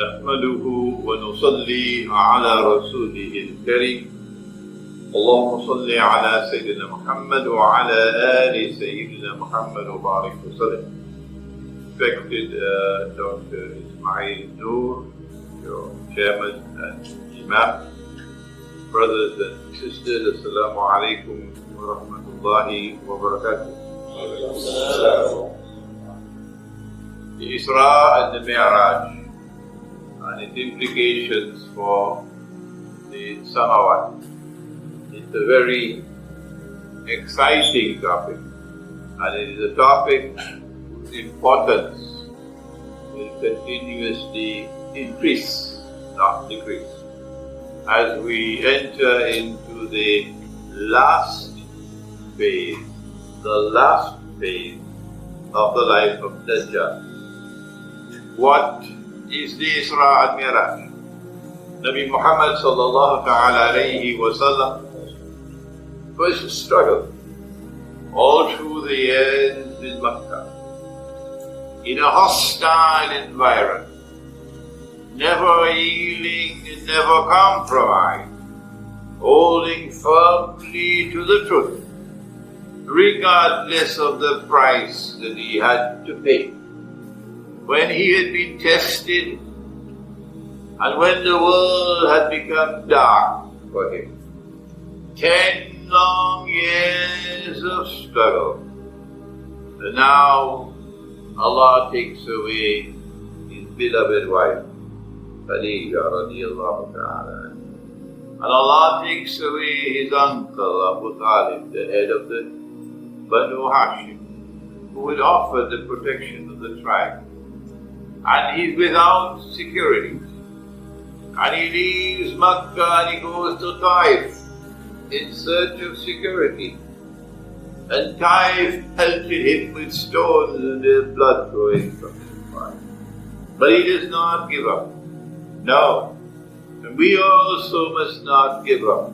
نحمده ونصلي على رسوله الكريم اللهم صل على سيدنا محمد وعلى آل سيدنا محمد وبارك وسلم. Respected Dr. Ismail Noor, your chairman and imam, brothers and sisters, Assalamu Alaikum wa rahmatullahi wa barakatuh. The Isra and the Mi'raj and its implications for the Samawat. It's a very exciting topic, and it is a topic whose importance will continuously increase, not decrease, as we enter into the last phase of the life of Dajjal. What is the Isra and Mi'raj? Nabi Muhammad sallallahu ta'ala alayhi wa sallam first struggled all through the years in Makkah, in a hostile environment, never yielding, never compromised, holding firmly to the truth, regardless of the price that he had to pay. When he had been tested and when the world had become dark for him, 10 long years of struggle, and now Allah takes away his beloved wife, Khadija radiallahu ta'ala, and Allah takes away his uncle Abu Talib, the head of the Banu Hashim, who had offered the protection of the tribe. And he's without security. And he leaves Makkah and he goes to Taif in search of security. And Taif pelted him with stones and there's blood flowing from his body. But he does not give up. No. And we also must not give up.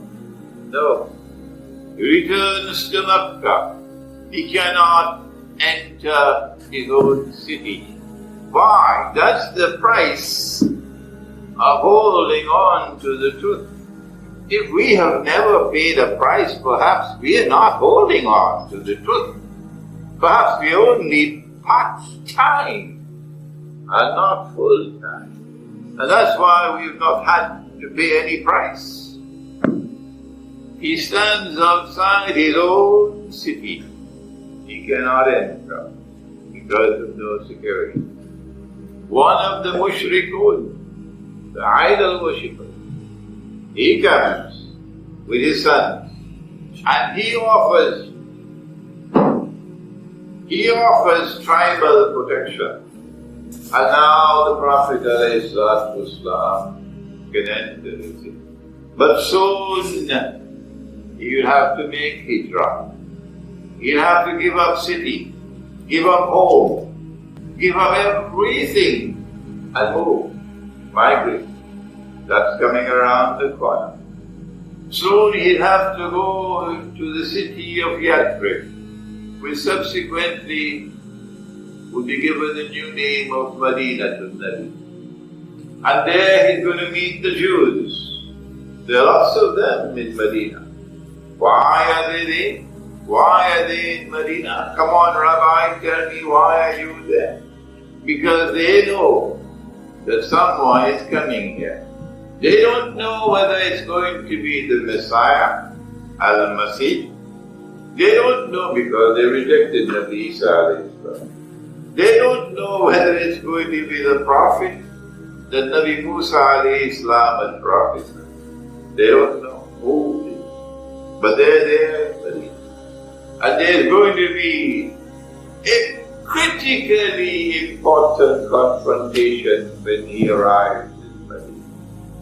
No. He returns to Makkah. He cannot enter his own city. Why? That's the price of holding on to the truth. If we have never paid a price, perhaps we are not holding on to the truth. Perhaps we are only part-time and not full-time. And that's why we have not had to pay any price. He stands outside his own city. He cannot enter because of no security. One of the mushrikun, the idol worshippers, he comes with his sons and he offers tribal protection. And now the Prophet ﷺ can enter the city. But soon he will have to make hijrah. He'll have to give up city, give up home, give up everything and move, migrate. That's coming around the corner. Soon he'll have to go to the city of Yathrib, which subsequently will be given the new name of Madinah to Nabi. And there he's going to meet the Jews. There are lots of them in Medina. Why are they there? Why are they in Medina? Come on, Rabbi, tell me, why are you there? Because they know that someone is coming here. They don't know whether it's going to be the Messiah, Al-Masih. They don't know because they rejected Nabi Isa alayhi salam. They don't know whether it's going to be the Prophet that Nabi Musa alayhi salam had prophesied. They don't know who it is. But they're there in Medina. And there's going to be a critically important confrontation when he arrives in Medina.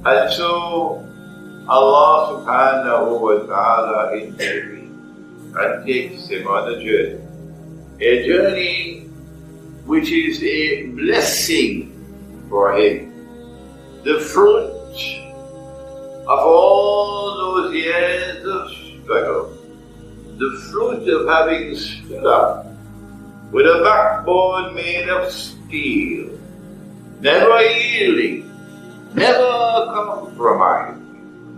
And so Allah subhanahu wa ta'ala intervenes and takes him on a journey which is a blessing for him. The fruit of all those years of struggle, the fruit of having stood up with a backbone made of steel, never yielding, Never compromise,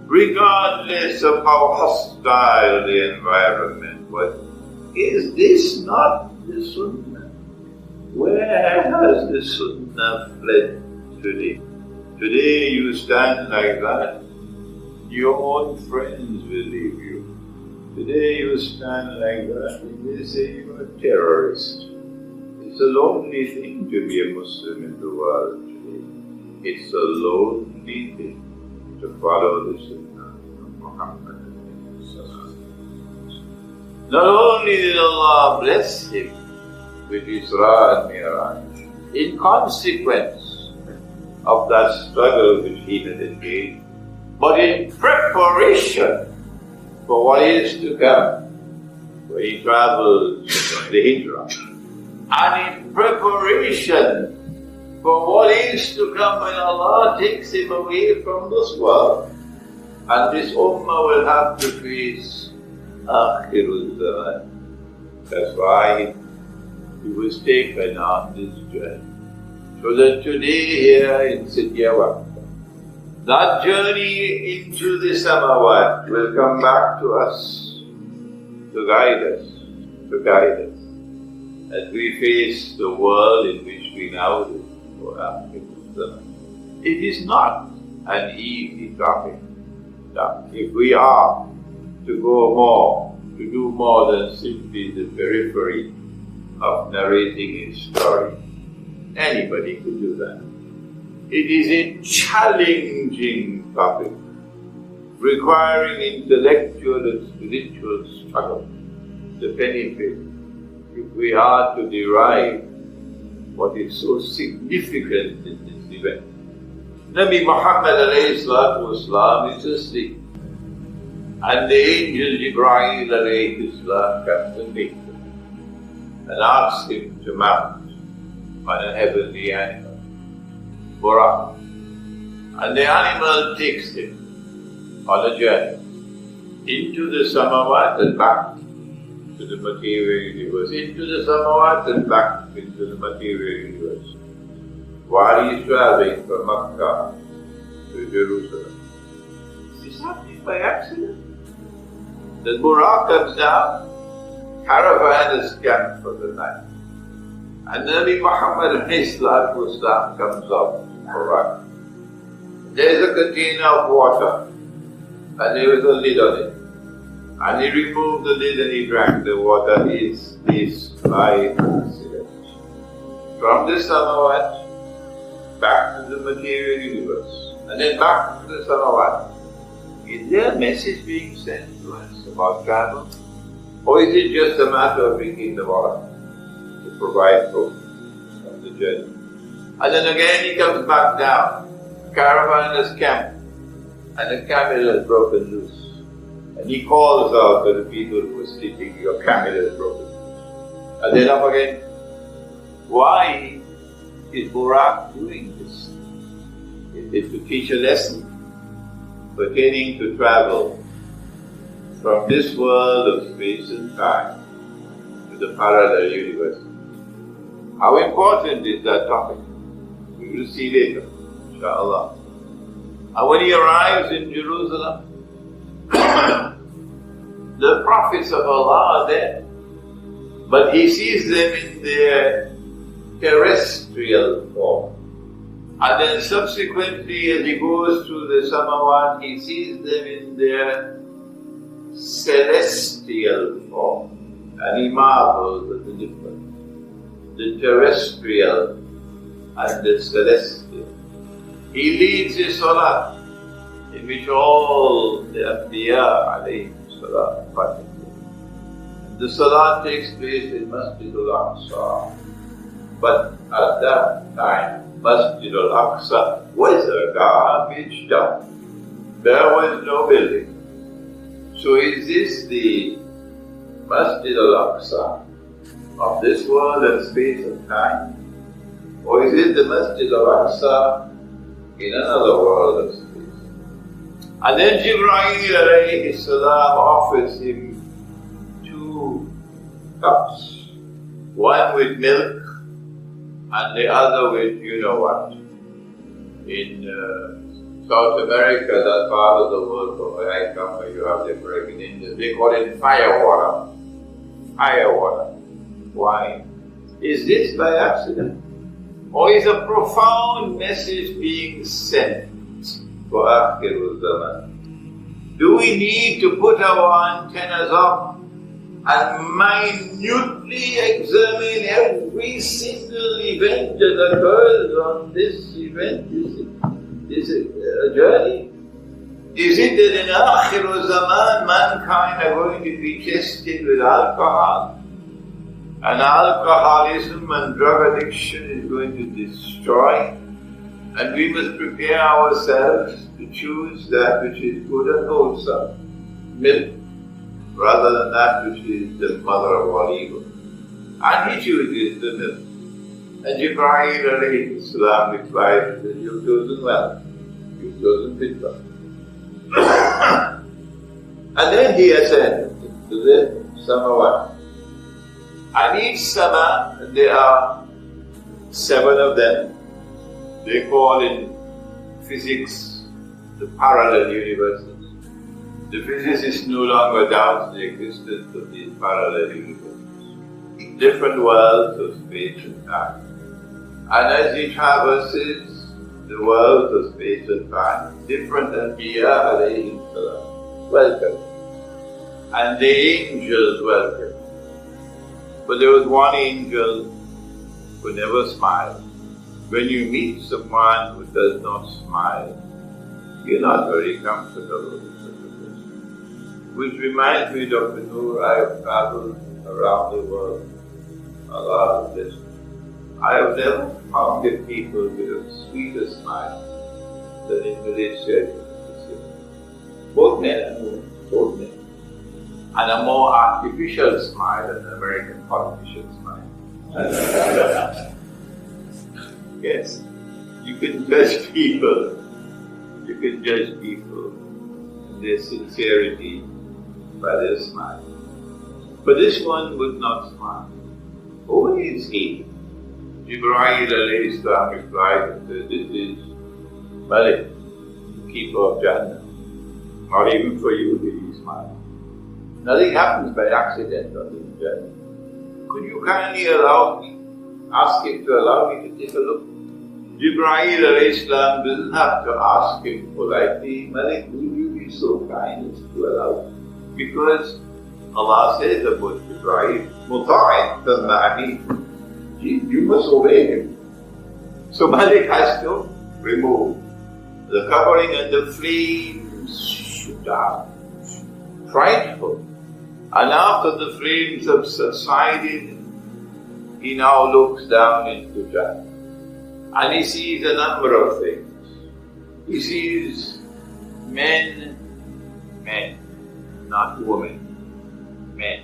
regardless of how hostile the environment was. Is this not the Sunnah? Where has the Sunnah fled today? Today you stand like that, your own friends will leave you. Today you stand like that and they say you're a terrorist. It's a lonely thing to be a Muslim in the world today. It's a lonely thing to follow the Sunnah of Muhammad. Not only did Allah bless him with Isra and Mi'raj, in consequence of that struggle which he had engaged, but in preparation for what is to come, where he travelled the Hijrah, and in preparation for what is to come when Allah takes him away from this world, and this ummah will have to face Akhirul Zaman. That's why he was taken on this journey. So that today here in Siddhyawa, that journey into the Samawat will come back to us, to guide us, as we face the world in which we now live. It is not an easy topic. If we are to go more, to do more than simply the periphery of narrating a story, anybody could do that. It is a challenging topic, requiring intellectual and spiritual struggle to benefit if we are to derive what is so significant in this event. Nabi Muhammad alayhi salatu wasalam is asleep, and the angel Jibreel alayhi salam comes to meet him and asks him to mount on a heavenly animal, Buraq. And the animal takes him on a journey into the Samawat and back to the material universe, into the Samawat and back into the material universe, while he's traveling from Makkah to Jerusalem. Is this happening by accident? The Buraq comes down, caravan is camped for the night, and Nabi Muhammad comes up Buraq. There is a container of water, and there was a lid on it. And he removed the lid and he drank the water. Is this by accident? From the Samawat back to the material universe, and then back to the Samawat. Is there a message being sent to us about travel? Or is it just a matter of drinking the water to provide food on the journey? And then again he comes back down. Caravan is camped, and the camel has broken loose. And he calls out to the people who are sleeping, your camel is broken loose. And then up again. Why is Buraq doing this? Is it to teach a lesson pertaining to travel from this world of space and time to the parallel universe? How important is that topic? We will see later, inshaAllah. And when he arrives in Jerusalem, the prophets of Allah are there, but he sees them in their terrestrial form. And then subsequently, as he goes through the Samawat, he sees them in their celestial form. And he marvels at the difference, the terrestrial and the celestial. He leads a salat in which all the Anbiya alayhi salat participate. The salat takes place in Masjid al-Aqsa, but at that time Masjid al-Aqsa was a garbage dump. There was no building. So is this the Masjid al-Aqsa of this world and space and time? Or is it the Masjid al-Aqsa in another world of space? And then Jibreel alayhi salam offers him 2 cups, one with milk and the other with you know what, in South America, that part of the world from where I come, where you have the American Indians, they call it fire water. Fire water. Why? Is this by accident? Or is a profound message being sent for Akhirul Zaman? Do we need to put our antennas up and minutely examine every single event that occurs on this event? Is it a journey? Is it that in Akhirul Zaman mankind are going to be tested with alcohol? And alcoholism and drug addiction is going to destroy? And we must prepare ourselves to choose that which is good and wholesome, milk, rather than that which is the mother of all evil. And he chooses the milk. And Jibreel alayhi salam replies that you've chosen well, you've chosen fitna. And then he ascends to the Samawat. And each Sama, there are 7 of them. They call in physics the parallel universes. The physicists no longer doubt the existence of these parallel universes. Different worlds of space and time. And as he traverses the worlds of space and time, different Anbiya alayhi salam welcome. And the angels welcome. But there was one angel who never smiled. When you meet someone who does not smile, you're not very comfortable with such a person. Which reminds me, Dr. Noor, I have traveled around the world a lot of this. I have never found people with a sweeter smile than in Malaysia. Both men and women, both men. And a more artificial smile than an American politician smile. Yes, you can judge people. You can judge people in their sincerity by their smile. But this one would not smile. Who is he? Jibreel alayhi salam replied and said, this is Malik, keeper of Jannah. Not even for you did he smile. Nothing happens by accident on this journey. Could you kindly ask him to allow me to take a look? Jibreel alayhi salam doesn't have to ask him politely, Malik, will you be so kind as to allow me? Because Allah says about Jibreel, Muta'in tama'ani, you must obey him. So Malik has to remove the covering and the flames shoot out. Frightful. And after the flames have subsided, he now looks down into Jannah. And he sees a number of things. He sees men, not women, men,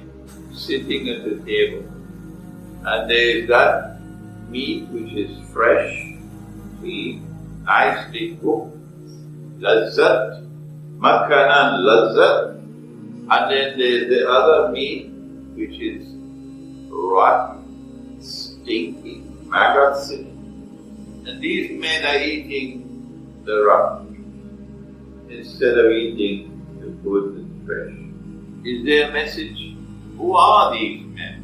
sitting at the table. And there is that meat which is fresh, clean, nicely cooked, lazzat, makanan lazzat. And then there is the other meat which is rotten, stinking, maggots in it. And these men are eating the rotten meat instead of eating the good and fresh. Is there a message? Who are these men?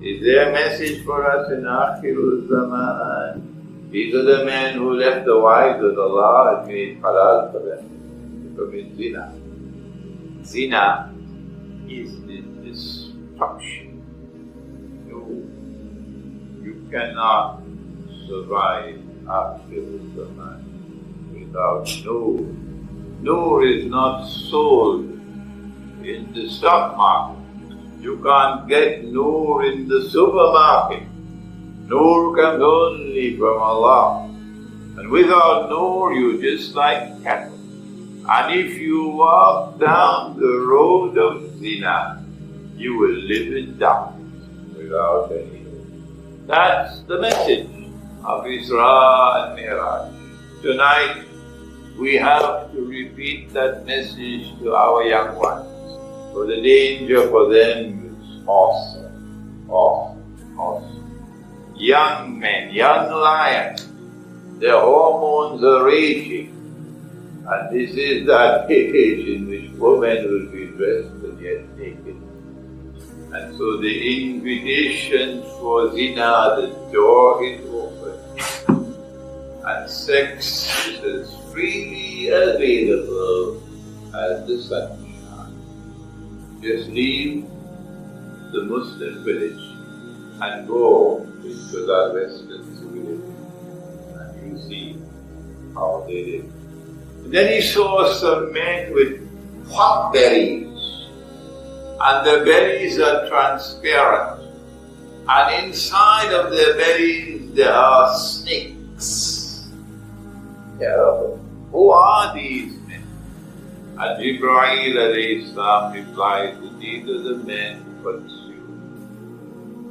Is there a message for us in Akhirul Zaman? These are the men who left the wives of Allah and made halal for them to commit zina. Zina is the destruction. You cannot survive Akhirul Zaman without Noor. Noor is not sold in the stock market. You can't get Noor in the supermarket. Noor comes only from Allah. And without Noor, you're just like cattle. And if you walk down the road of zina, you will live in darkness without any Noor. That's the message of Isra and Mi'raj. Tonight, we have to repeat that message to our young ones. For the danger for them is awesome. Young men, young lions, their hormones are raging. And this is that age in which women will be dressed and yet naked. And so the invitation for zina, the door is open. And sex is as freely available as the sunshine. Just leave the Muslim village and go into that Western civilization and you see how they live. And then he saw some men with hot berries, and the berries are transparent, and inside of the berries there are snakes. Terrible. Who are these men? And Jibreel alayhi salam replied, these are the men who pursue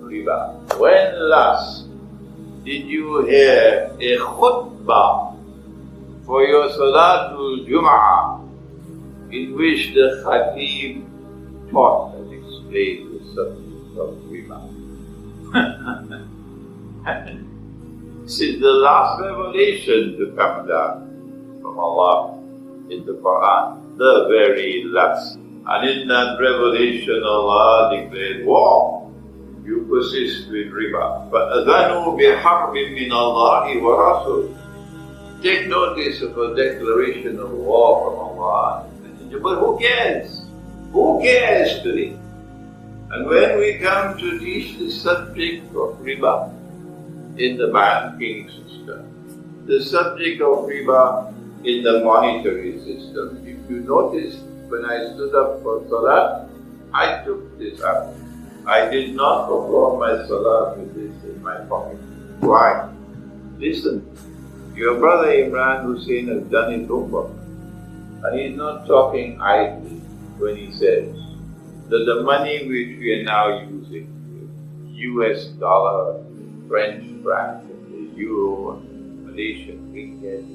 riba. When last did you hear a khutbah for your Salatul Jum'ah in which the Khatib taught and explained the subject of riba? This is the last revelation to come down from Allah in the Quran, the very last. And in that revelation Allah declared war. You persist with riba. فَأَذَنُوا بِحَرْبٍ مِّنَ اللَّهِ وَرَسُولِهِ. Take notice of a declaration of war from Allah. But who cares? Who cares today? And when we come to teach the subject of riba in the banking system, the subject of riba in the monetary system, if you notice, when I stood up for salat, I took this up. I did not perform my salat with this in my pocket. Why? Listen. Your brother Imran Hosein has done his homework, and he's not talking idly when he says that the money which we are now using, the US dollar, French franc, the euro, Malaysian ringgit,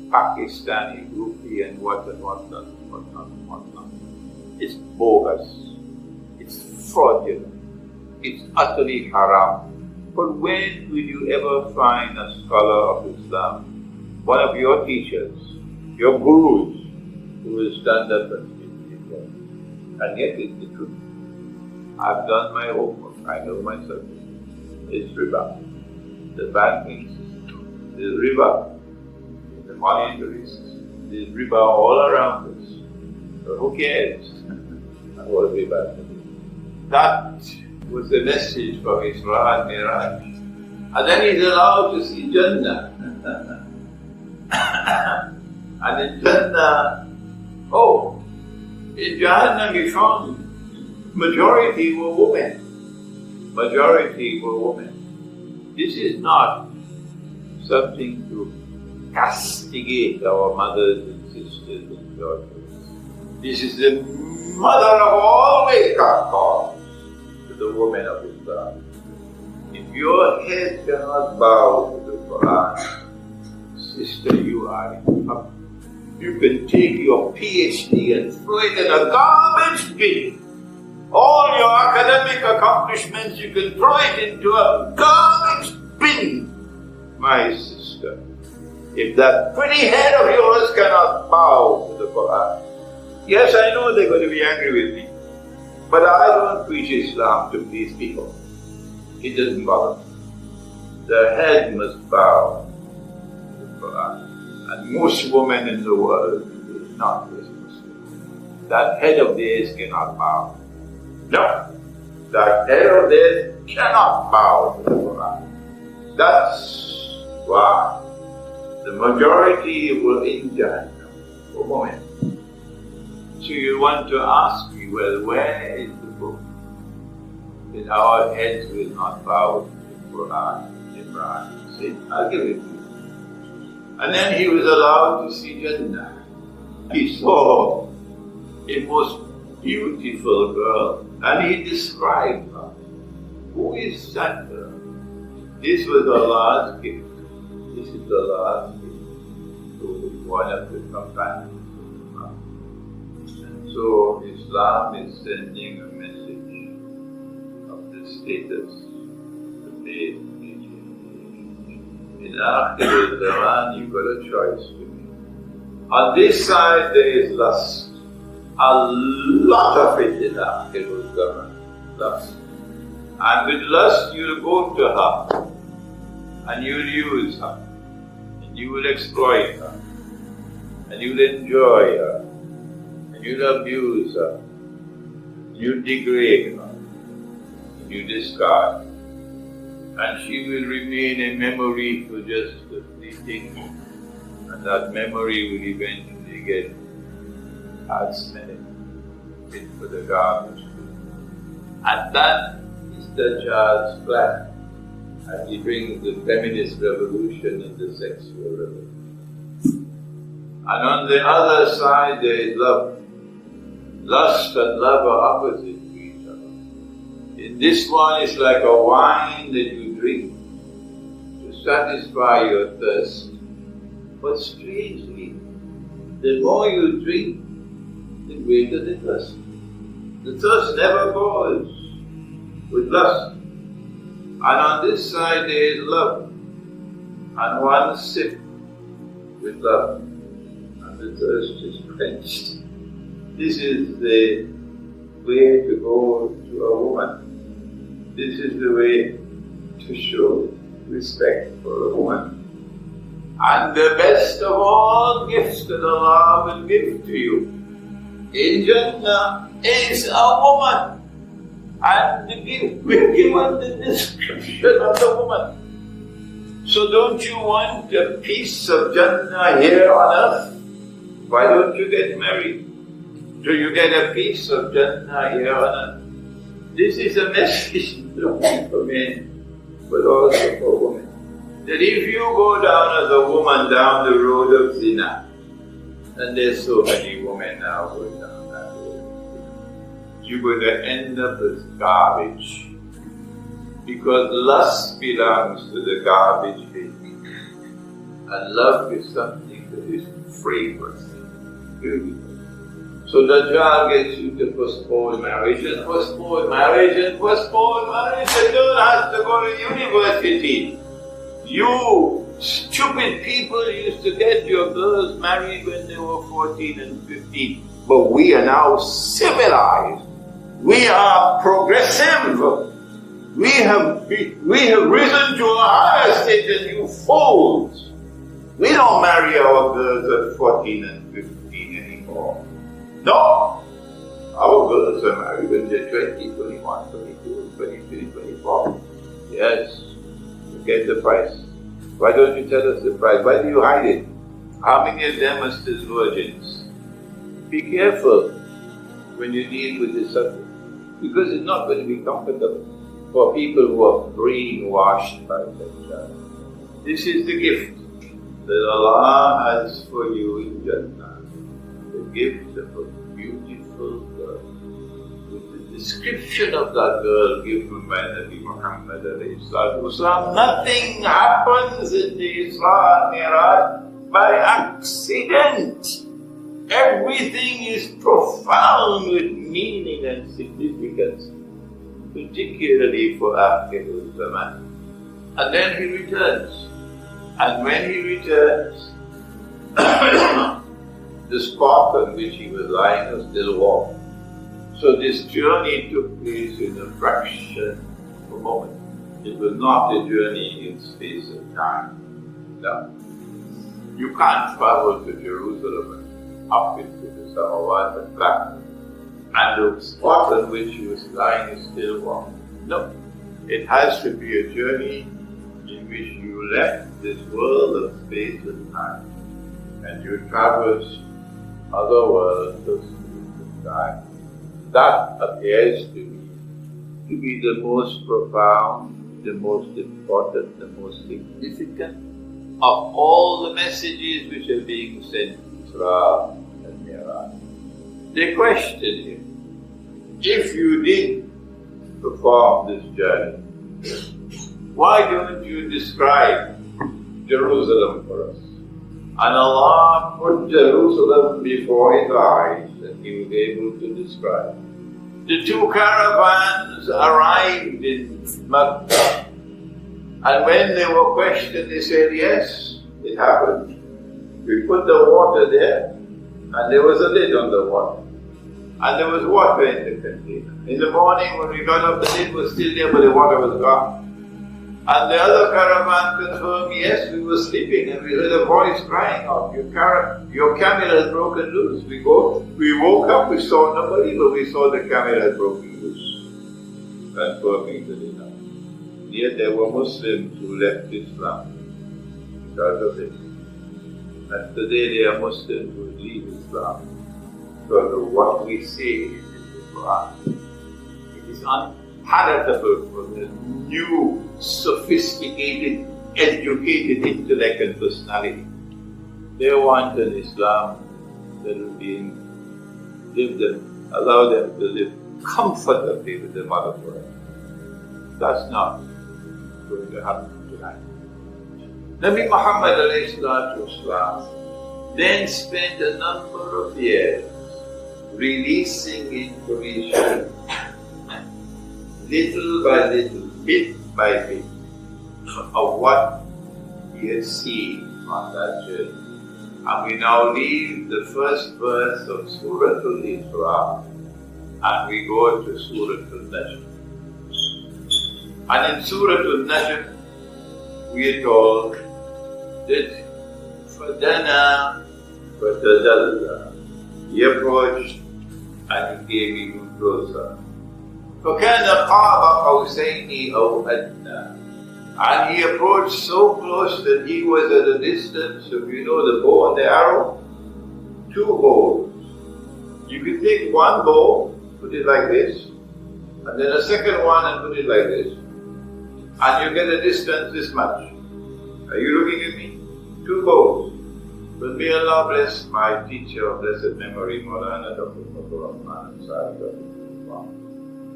Pakistani rupee, and whatnot, it's bogus, it's fraudulent, it's utterly haram. But when will you ever find a scholar of Islam, one of your teachers, your gurus, who will stand up and speak to you? And yet it's the truth. I've done my homework, I know my subject. It's riba. The banking system, there's riba in the monetary system, there's riba all around us. So who cares about riba? That was the message from Isra and Mi'raj. And then he's allowed to see Jannah. And in Jannah, in Jahannam he found majority were women. Majority were women. This is not something to castigate our mothers and sisters and daughters. This is the mother of all wake-up calls to the women of Islam. If your head cannot bow to the Quran, sister, you are in trouble. You can take your PhD and throw it in a garbage bin. All your academic accomplishments, you can throw it into a garbage bin, my sister. If that pretty head of yours cannot bow to the Quran. Yes, I know they're going to be angry with me, but I don't preach Islam to please people. It doesn't bother me. The head must bow to the Quran. And most women in the world will not be Muslim. That head of theirs cannot bow. No, that head of theirs cannot bow to the Quran. That's why the majority were in Jannah for women. So you want to ask me, well, where is the book? That our heads will not bow to the Quran. Imran said, I'll give it to you. And then he was allowed to see Jannah. He saw a most beautiful girl, and he described her. Who is that girl? This was Allah's gift. This is Allah's gift to one of the companions. And so Islam is sending a message of the status, the faith, nature. In Akhir al-Zaman, you've got a choice to make. On this side there is lust. A lot of it in Akhirul Zaman. Lust. And with lust you'll go to her and you'll use her and you will exploit her and you'll enjoy her and you'll abuse her and you'll degrade her and you discard her. And she will remain a memory for just a fleeting, and that memory will eventually get smelling fit for the garbage. And that is Dajjal's plan, and he brings the feminist revolution and the sexual revolution. And on the other side there is love. Lust and love are opposite to each other. In this one it's like a wine that you drink to satisfy your thirst. But strangely, the more you drink, the greater the thirst. The thirst never goes with lust. And on this side there is love. And one sip with love, and the thirst is quenched. This is the way to go to a woman. This is the way to show respect for a woman. And the best of all gifts that Allah will give to you in Jannah is a woman. And the gift will give us the description of the woman. So don't you want a piece of Jannah here on earth? Why don't you get married? So you get a piece of Jannah here on earth. This is a message not only for men, but also for women. That if you go down as a woman down the road of zina, and there's so many women now going down that road, you're going to end up as garbage. Because lust belongs to the garbage bin, and love is something that is fragrant. So Dajjal gets you to postpone marriage and postpone marriage and postpone marriage, and don't have to go to university. You stupid people used to get your girls married when they were 14 and 15. But we are now civilized. We are progressive. We have risen to a higher state than you fools. We don't marry our girls at 14 and 15 anymore. No! Our girls are married when they're 20, 21, 22, 23, 24. Yes. Get the price. Why don't you tell us the price? Why do you hide it? How many of them are still virgins? Be careful when you deal with this subject, because it's not going to be comfortable for people who are brainwashed by Dajjal. This is the gift that Allah has for you in Jannah, the gift of a beautiful girl. Description of that girl given by Nabi Muhammad ﷺ. Nothing happens in the Isra and Mi'raj by accident. Everything is profound with meaning and significance, particularly for Akhirul Zaman. And then he returns. And when he returns, the spot on which he was lying was still warm. So this journey took place in a fraction of a moment. It was not a journey in space and time. No. You can't travel to Jerusalem and up into the Samawat and back, and the spot on which he was lying is still warm. No. It has to be a journey in which you left this world of space and time, and you traversed other worlds of space and time. That appears to me to be the most profound, the most important, the most significant of all the messages which are being sent to Isra and Mi'raj. They question him, if you did perform this journey, why don't you describe Jerusalem for us? And Allah put Jerusalem before his eyes, and he was able to describe. The two caravans arrived in Makkah, and when they were questioned, they said, yes, it happened. We put the water there, and there was a lid on the water. And there was water in the container. In the morning when we got up, the lid was still there, but the water was gone. And the other caravan confirmed, yes, we were sleeping and we heard a voice crying out, your camel has broken loose. We woke up, we saw nobody, but we saw the camel had broken loose. Confirming the dinner. Yet there were Muslims who left Islam because of it. And today there are Muslims who leave Islam because of what we say in the Quran. It is unpalatable for the new, sophisticated, educated intellect and personality. They want an Islam that will allow them to live comfortably with the mother world. That's not going to happen tonight. Nabi Muhammad ﷺ then spent a number of years releasing information, little by little, bit by bit, of what he had seen on that journey. And we now leave the first verse of Surah Al-Isra and we go to Surah Al-Najm. And in Surah Al-Najm, we are told that فَدَنَا فَتَدَلَّى. He approached and he came even closer. فَكَانَ قَابَ قَوْسَيْنِ أَوْ أَدْنَى. And he approached so close that he was at a distance of, the bow and the arrow, 2 bows. You can take one bow, put it like this, and then a second one and put it like this. And you get a distance this much. Are you looking at me? 2 bows. But may Allah bless my teacher of blessed memory, Maulana Dr. Rahman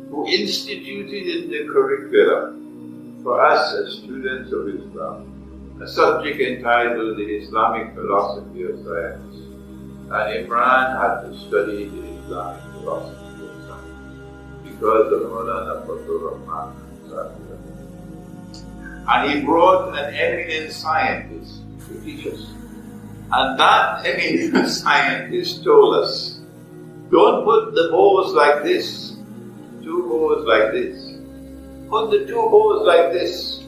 who instituted in the curriculum for us as students of Islam a subject entitled the Islamic Philosophy of Science. And Imran had to study the Islamic Philosophy of Science because of Maulana Dr. Rahman. And he brought an eminent scientist to teach us. And that eminent scientist told us, don't put the bows like this, 2 bows like this. Put the 2 bows like this.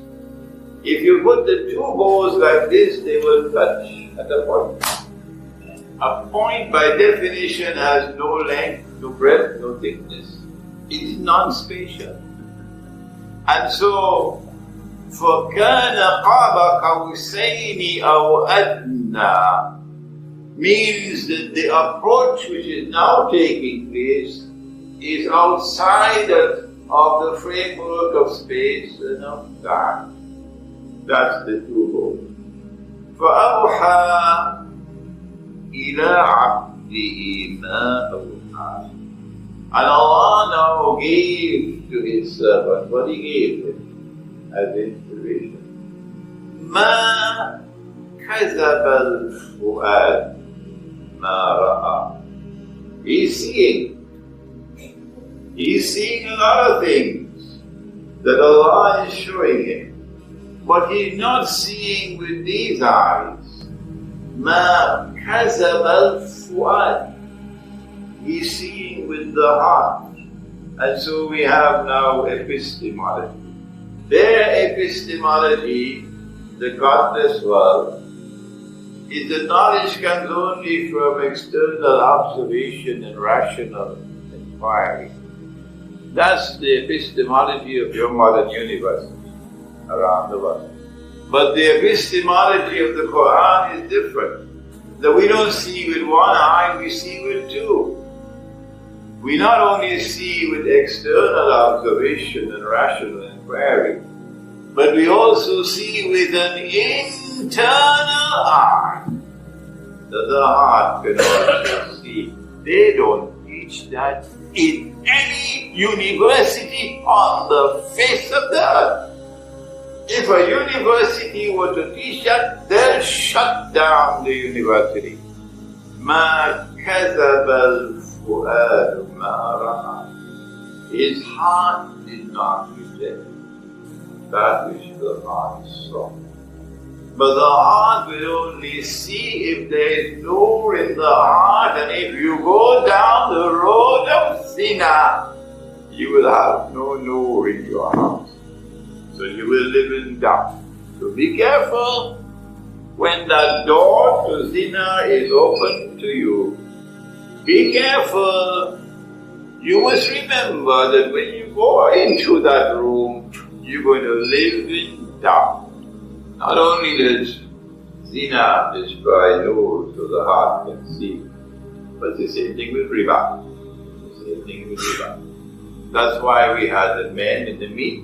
If you put the 2 bows like this, they will touch at a point. A point by definition has no length, no breadth, no thickness. It is non-spatial. And so, فَكَانَ قَابَ قَوْسَيْنِ أَوْ أَدْنَى means that the approach which is now taking place is outside of the framework of space and of time. That's the 2 bows. فَأَوْحَى إِلَىٰ عَبْدِهِ مَا أَوْحَى. And Allah now gave to His servant what He gave him as inspiration. مَا كَذَبَ الْفُؤَادُ مَا رَأَى. He's seeing a lot of things that Allah is showing him. But he's not seeing with these eyes. مَا كَذَبَ الْفُؤَادُ. He's seeing with the heart. And so we have now epistemology. Their epistemology, the godless world, is that knowledge comes only from external observation and rational inquiry. That's the epistemology of your modern universities around the world. But the epistemology of the Quran is different. That we don't see with one eye, we see with 2. We not only see with external observation and rational inquiry, but we also see with an internal eye that the heart can also see. They don't teach that in any university on the face of the earth. If a university were to teach that, they'll shut down the university. مَا كَذَبَ الْفُؤَادُ مَا رَأَى. His heart did not reject that which the heart saw. But the heart will only see if there is nur in the heart, and if you go down the road of zina, you will have no nur in your heart. So you will live in doubt. So be careful when that door to zina is open to you. Be careful. You must remember that when you go into that room, you're going to live in doubt. Not only does zina destroy nur so the heart can see, but the same thing with riba. The same thing with riba. That's why we had the men in the meat,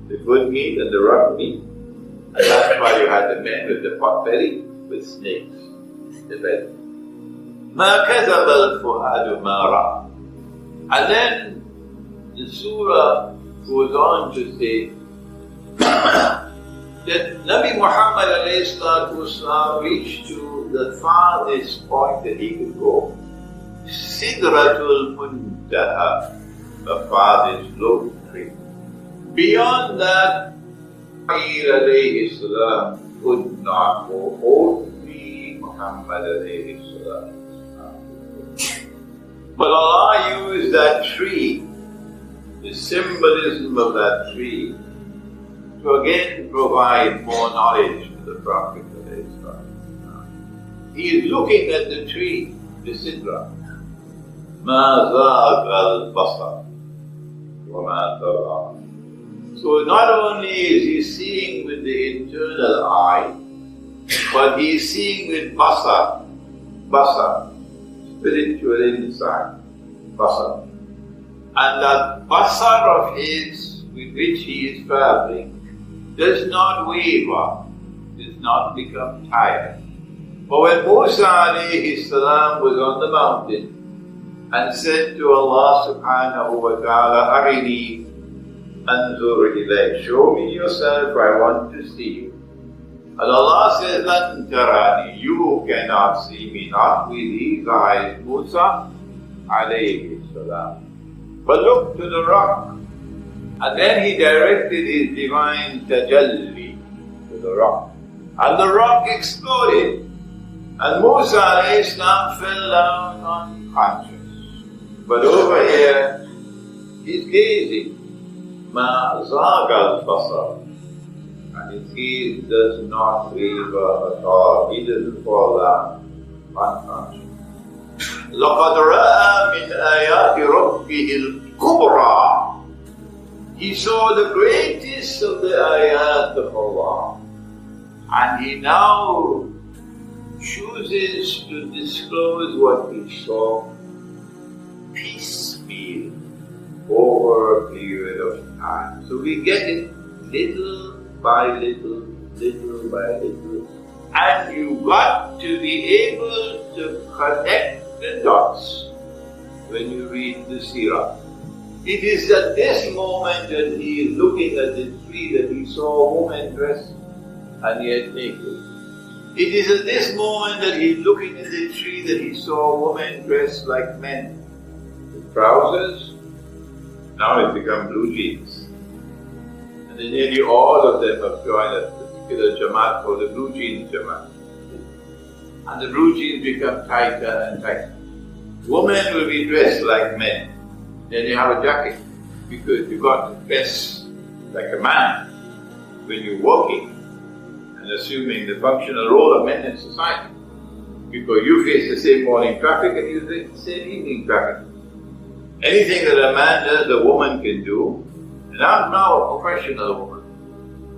the good meat and the rough meat. And that's why you had the men with the pot belly, with snakes in the belly. مَا كَذَبَ الْفُؤَادُ مَا رَأَى. And then the surah goes on to say that Nabi Muhammad ﷺ reached to the farthest point that he could go. Sidratul Muntaha, the farthest low tree. Beyond that, Isra could not go, only Muhammad ﷺ. But Allah used that tree, the symbolism of that tree, to again provide more knowledge to the Prophet. He is looking at the tree, the sidra. مَا زَاغَ الْبَصَرُ وَمَا طَغَى. So not only is he seeing with the internal eye, but he is seeing with basar, spiritual insight, basar. And that basar of his with which he is traveling does not waver, does not become tired. But when Musa alayhi salam was on the mountain and said to Allah subhanahu wa ta'ala, Arini anzur ilayk, show me yourself, I want to see you. And Allah says, Lan tarani, you cannot see me, not with these eyes, Musa alayhi salam. But look to the rock. And then he directed his divine tajalli to the rock. And the rock exploded. And Musa alayhi salam fell down unconscious. But over here, he's gazing. Ma zaga al-basar. And his gaze does not waver at all. He doesn't fall down unconscious. لَقَدْ رَأَى مِنْ آيَاتِ رَبِّهِ الْكُبْرَى. He saw the greatest of the ayat of Allah. And he now chooses to disclose what he saw piecemeal over a period of time. So we get it little by little, little by little. And you got to be able to connect the dots when you read the seerah. It is at this moment that he is looking at the tree that he saw a woman dressed and yet naked. It is at this moment that he is looking at the tree that he saw a woman dressed like men, with trousers. Now it's become blue jeans. And then nearly all of them have joined a particular jamaat called the blue jeans jamaat. And the blue jeans become tighter and tighter. Women will be dressed like men. Then you have a jacket, because you've got to dress like a man when you're working and assuming the functional role of men in society. Because you face the same morning traffic and you face the same evening traffic. Anything that a man does, a woman can do. And I'm now a professional woman.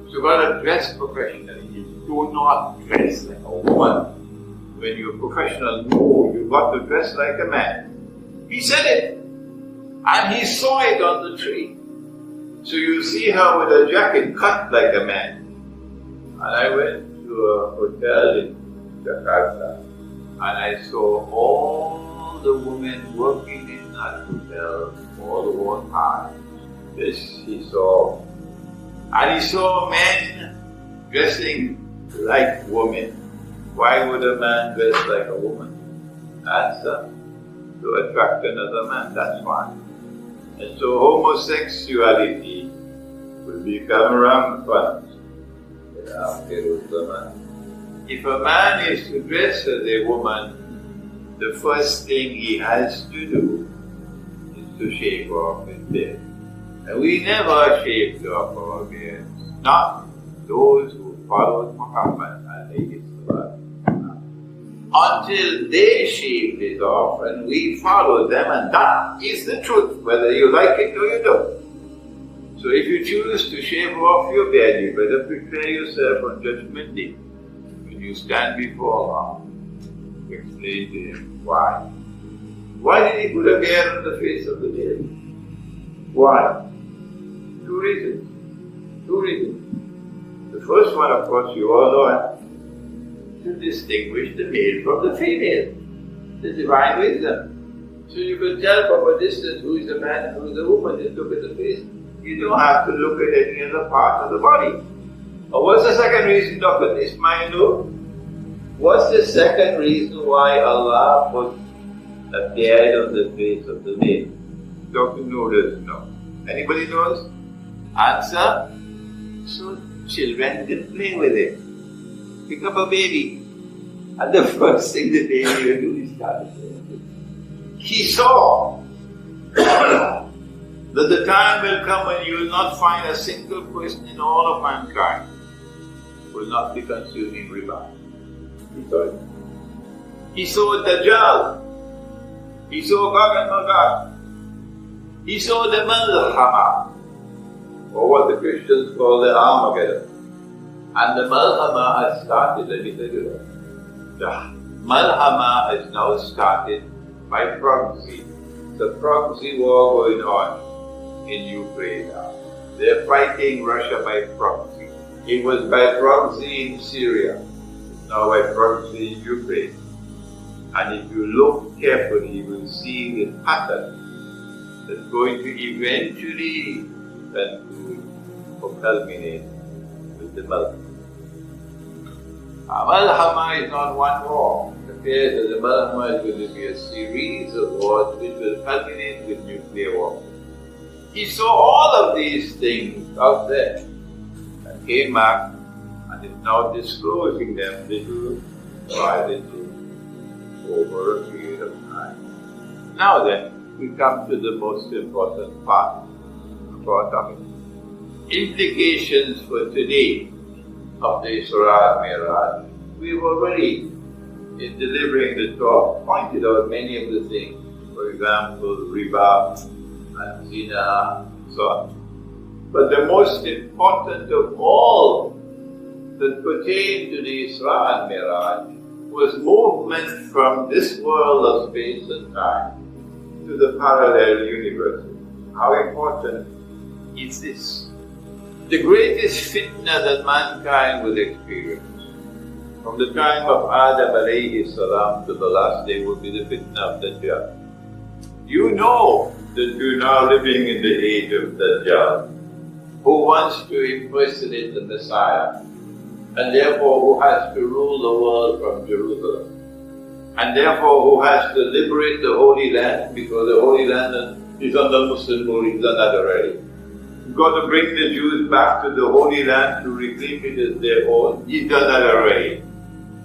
So you've got to dress professionally. You do not dress like a woman. When you're professional, no, you've got to dress like a man. He said it. And he saw it on the tree. So you see her with a jacket cut like a man. And I went to a hotel in Jakarta and I saw all the women working in that hotel all the time. This he saw. And he saw men dressing like women. Why would a man dress like a woman? Answer, to attract another man, that's why. And so homosexuality will become rampant If a man is to dress as a woman, the first thing he has to do is to shave off his beard. And we never shaved off our beards, not those who followed Muhammad until they shaved it off and we followed them, and that is the truth, whether you like it or you don't. So if you choose to shave off your beard, you better prepare yourself on Judgment Day. When you stand before Allah, explain to Him why. Why did He put a beard on the face of the beard? Why? Two reasons. The first one, of course, you all know it, to distinguish the male from the female, the divine wisdom. So you can tell from a distance who is a man and who is a woman, just look at the face. You don't have to look at any other part of the body. Or what's the second reason, Dr. Ismail? What's the second reason why Allah put a beard on the face of the male? Dr. No doesn't know. Anybody knows? Answer? So children can play with it. Pick up a baby, and the first thing the baby will do is start playing. He saw that the time will come when you will not find a single person in all of mankind who will not be consuming riba. He saw it. He saw Dajjal. He saw Gog and Magog. He saw the Malhama, or what the Christians call the Armageddon. And the Malhama has started, let me tell you that. The Malhama has now started by proxy. The proxy war going on in Ukraine now. They're fighting Russia by proxy. It was by proxy in Syria. It's now by proxy in Ukraine. And if you look carefully, you will see the pattern that's going to eventually conclude or culminate with the Malhama. Malhama is not one war. It appears that the Malhama is going to be a series of wars which will culminate with nuclear war. He saw all of these things out there and came back and is now disclosing them little by little over a period of time. Now then, we come to the most important part of our topic. Implications for today of the Isra and Mi'raj. We've already, in delivering the talk, pointed out many of the things. For example, riba and zina, so on. But the most important of all that pertained to the Isra and Mi'raj was movement from this world of space and time to the parallel universe. How important is this? The greatest fitna that mankind will experience, from the time of Adam alayhi salam to the last day, will be the fitna of Dajjal. You know that you're now living in the age of Dajjal, who wants to impersonate the Messiah, and therefore who has to rule the world from Jerusalem, and therefore who has to liberate the Holy Land, because the Holy Land is under Muslim rule. He's done that already. He's got to bring the Jews back to the Holy Land to reclaim it as their own. He's done that already.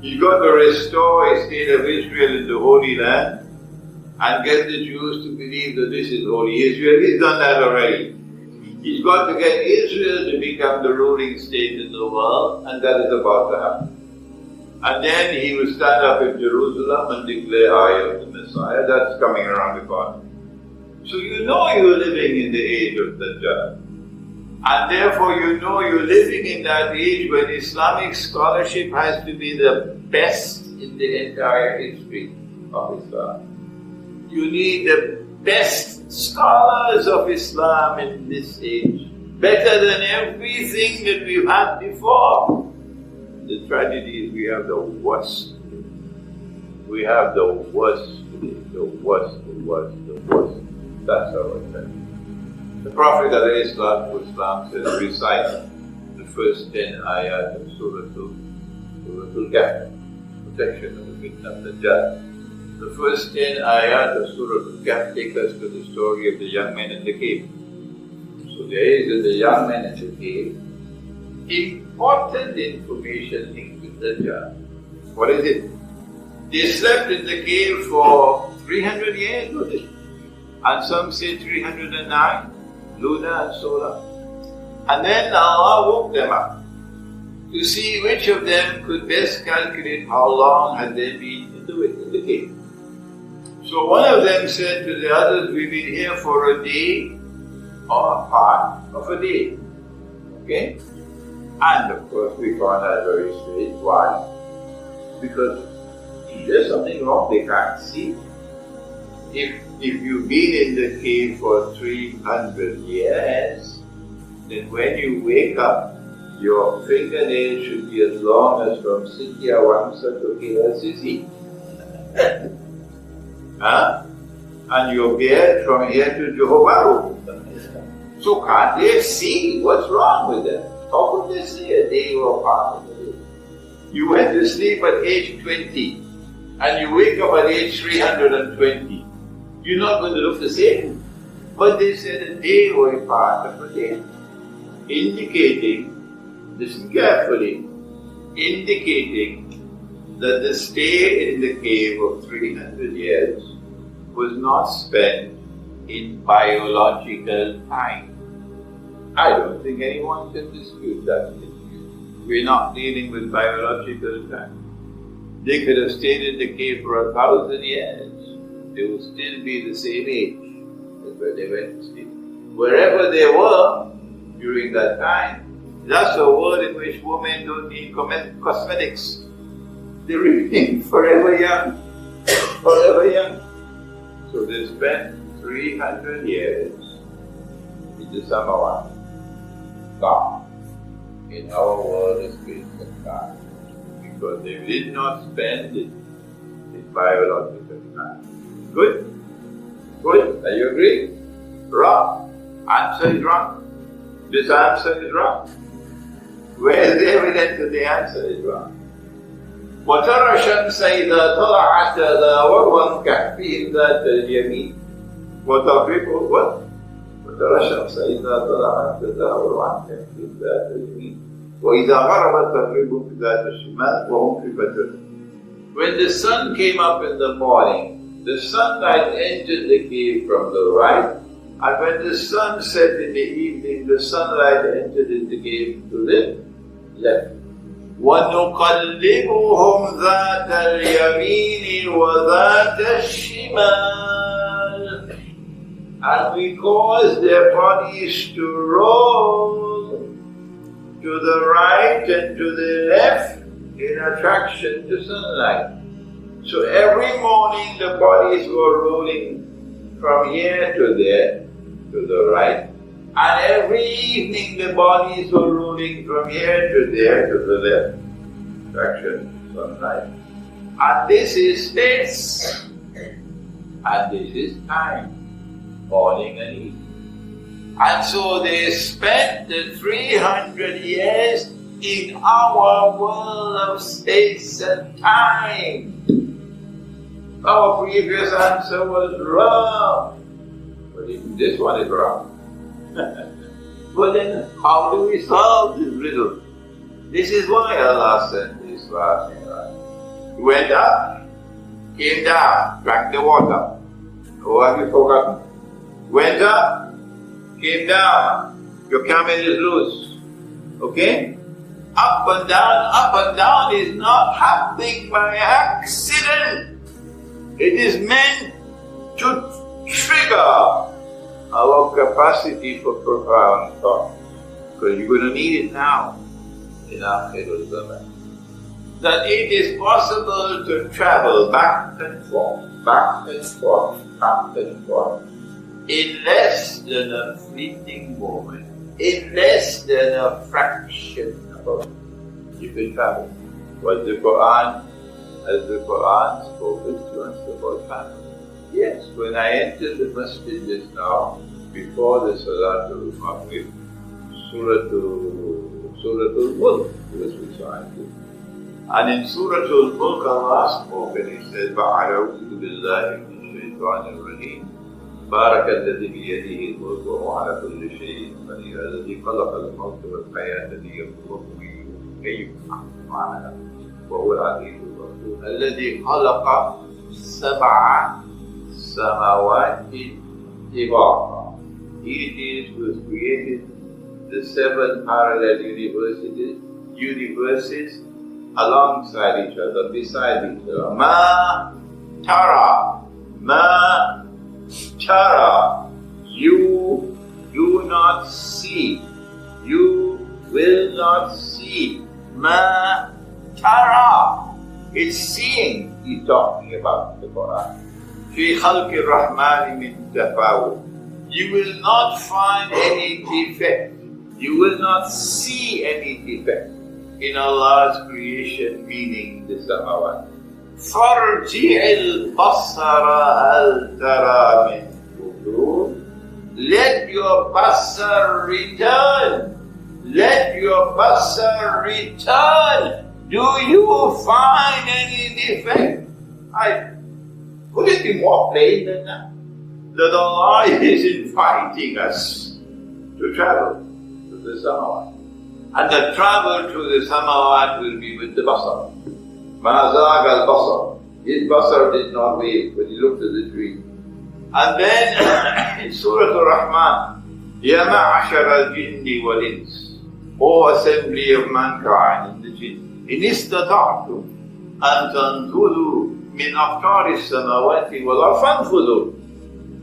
He's got to restore a state of Israel in the Holy Land and get the Jews to believe that this is Holy Israel. He's done that already. He's got to get Israel to become the ruling state in the world, and that is about to happen. And then he will stand up in Jerusalem and declare, I am the Messiah. That's coming around the corner. So you know you're living in the age of Dajjal. And therefore you know you're living in that age when Islamic scholarship has to be the best in the entire history of Islam. You need the best scholars of Islam in this age, better than everything that we've had before. The tragedy is we have the worst. We have the worst today, the worst. That's our tragedy. The Prophet ﷺ said, recite the first 10 ayat of Surah Al-Kahf, protection of the fitna of Dajjal. The first 10 ayat of Surah Al-Kahf take us to the story of the young men in the cave. So there is the young men in the cave, important information linked with Dajjal. What is it? They slept in the cave for 300 years, was it? And some say 309, lunar and solar. And then Allah woke them up to see which of them could best calculate how long had they been in the cave. So one of them said to the others, we've been here for a day or a part of a day. Okay? And of course we found that very strange. Why? Because there's something wrong, they can't see. If you've been in the cave for 300 years, then when you wake up, your fingernails should be as long as from Sitya Wangsa to KLCC. Huh? And your beard from here to Johor. So can't they see what's wrong with them? How could they see a day or part of the day? You went to sleep at age 20 and you wake up at age 320. You're not going to look the same. But they said a day or a part of a day. Indicating, listen carefully, indicating that the stay in the cave of 300 years was not spent in biological time. I don't think anyone can dispute that. We're not dealing with biological time. They could have stayed in the cave for 1,000 years. They would still be the same age as when they went to sleep. Wherever they were during that time, that's a world in which women don't need cosmetics. They remain forever young. Forever young. So they spent 300 years in the Samawan. God, in our world of space and time, because they did not spend it in biological time. Good? Good? Are you agree? Wrong. Answer is wrong. This answer is wrong. Where is the evidence that the answer is wrong? وَتَرَى الشَّمْسَ إِذَا طَلَعَتْ تَزَاوَرُ عَنْ كَهْفِهِمْ ذَاتَ الْيَمِينِ وَتَغْرِبُ what? وَتَرَى الشَّمْسَ إِذَا طَلَعَتْ تَزَاوَرُ عَنْ كَهْفِهِمْ ذَاتَ الْيَمِينِ وَإِذَا غَرَبَتْ تَغْرِبُهُمْ ذَاتَ الشِّمَالِ وَهُمْ فِي بَدْرٍ. When the sun came up in the morning, the sunlight entered the cave from the right, and when the sun set in the evening, the sunlight entered in the cave to the left. وَنُقَلِّبُهُمْ ذَاتَ الْيَمِينِ وَذَاتَ الشِّمَالِ. And we cause their bodies to roll to the right and to the left in attraction to sunlight. So every morning the bodies were rolling from here to there, to the right, and every evening the bodies were rolling from here to there, to the left, attraction to sunlight. And this is space, and this is time, morning and evening. And so they spent the 300 years in our world of space and time. Our previous answer was wrong, but even this one is wrong. But then how do we solve this riddle? This is why Allah sent Isra and Mi'raj. He went up, came down, drank the water. Oh, have you forgotten? Went up, came down, your camel is loose. Okay? Up and down is not happening by accident. It is meant to trigger our capacity for profound thought, because you're going to need it now in Akhirul Zaman. That it is possible to travel back and forth, back and forth, back and forth, in less than a fleeting moment, in less than a fraction of a moment. You can travel. What the Quran, as the Quran spoken to us about travel. Yes, when I entered the masjid just now, before the Salatul Maghrib, Suratul Mulk was recited. And in Suratul Mulk, Allah spoke and He said, فَأَعُوذُ بِاللَّهِ مِنَ الشَّيْطَانِ الرَّجِيمِ بارك الذي بيده الملك وهو على كل شيء قدير الذي خلق الموت والحياة ليبلوكم أيكم أحسن عملا وهو العزيز الغفور الذي خلق 7 سماوات طباقا. He is who has created the 7 parallel universes alongside each other, beside each other. Ma tara, you do not see, you will not see. Ma tara, it's seeing he's talking about the Quran. Fi khalqi rahmani min tafawut. You will not find any defect, you will not see any defect in Allah's creation, meaning the samawat. فَارْجِعِ الْبَصَّرَ هَلْ تَرَى مِنْ فُطُورٍ. Let your basar return. Let your basar return. Do you find any defect? Could it be more plain than that? That Allah is inviting us to travel to the samawat. And the travel to the samawat will be with the basar. مَا زَاغَ الْبَصَرُ. His basar did not wave when he looked at the tree. And then in Surah Al-Rahman, يَا مَعْشَرَ الْجِنِّ وَالْإِنسِ, O assembly of mankind and the jinn, إِنِ اسْتَطَعْتُمْ أَن تَنْفُذُوا مِنْ أَقْطَارِ السَّمَاوَاتِ وَالْأَرْضِ فَانْفُذُوا.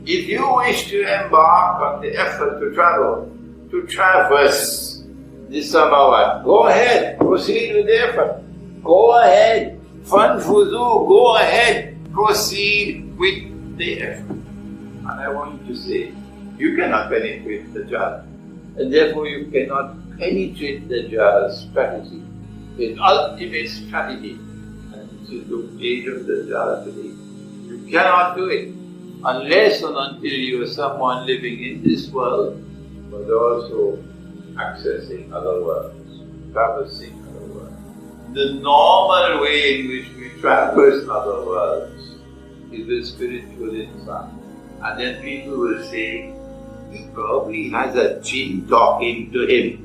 If you wish to embark on the effort to travel, to traverse the samawat, go ahead, proceed with the effort. Go ahead, fanfudu, go ahead, proceed with the effort. And I want to say, you cannot penetrate the Dajjal, and therefore you cannot penetrate the Dajjal's strategy, his ultimate strategy. And this is the age of the Dajjal today. You cannot do it unless and until you are someone living in this world, but also accessing other worlds, traversing other worlds. The normal way in which we traverse other worlds is with spiritual insight. And then people will say, he probably has a jinn talking to him.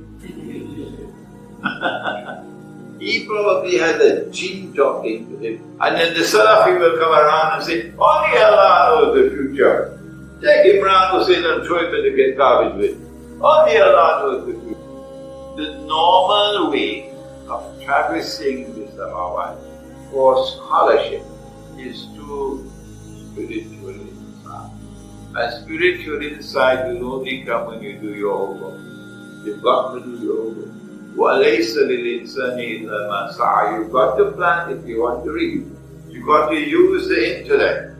He probably has a jinn talking to him. And then the Salafi will come around and say, only Allah knows the future. Take Imran Hosein and throw him in the garbage bin. Only Allah knows the future. The normal way of traversing the samawat for scholarship is through spiritual insight. And spiritual insight will only come when you do your homework. You've got to do your homework. وَلَيْسَ لِلْإِنسَانِ إِلَّا مَا سَعَى. You've got to plan if you want to read. You've got to use the intellect,